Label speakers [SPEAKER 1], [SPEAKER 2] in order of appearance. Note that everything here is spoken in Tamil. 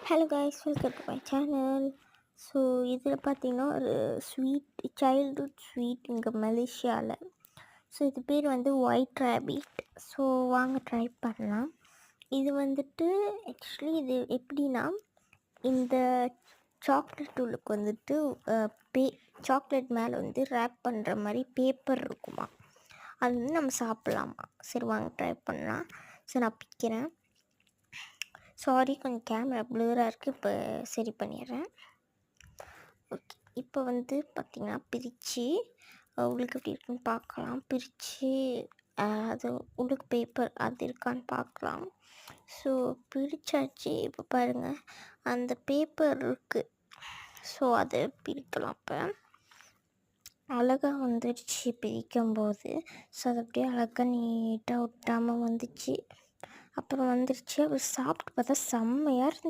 [SPEAKER 1] Hello guys, welcome to my channel. So இதில் பார்த்தீங்கன்னா ஒரு ஸ்வீட், சைல்ட்ஹுட் ஸ்வீட் இங்கே மலேசியாவில். ஸோ இது பேர் வந்து ஒயிட் ரேபிட். ஸோ வாங்க ட்ரை பண்ணலாம். இது வந்துட்டு ஆக்சுவலி இது எப்படின்னா, இந்த சாக்லேட் உள்ளுக்கு வந்துட்டு சாக்லேட் மேலே வந்து ரேப் பண்ணுற மாதிரி பேப்பர் இருக்குமா, அது வந்து நம்ம சாப்பிட்லாமா. சரி வாங்க ட்ரை பண்ணலாம். ஸோ நான் பிக்கிறேன். சாரி, கொஞ்சம் கேமரா ப்ளூராக இருக்குது, இப்போ சரி பண்ணிடுறேன். ஓகே, இப்போ வந்து பார்த்திங்கன்னா பிரித்து உங்களுக்கு எப்படி இருக்குன்னு பார்க்கலாம். பிரித்து அது உள்ளுக்கு பேப்பர் அது இருக்கான்னு பார்க்கலாம். ஸோ பிரித்தாச்சு. இப்போ பாருங்கள், அந்த பேப்பர் இருக்குது. ஸோ அதை பிரிக்கலாம். இப்போ அழகாக வந்துடுச்சு பிரிக்கும்போது. ஸோ அது அப்படியே அழகாக நீட்டாக ஒட்டாமல் வந்துச்சு. அப்புறம் வந்துருச்சு. அவர் சாப்பிட்டு பார்த்தா செம்மையாக இருந்துச்சு.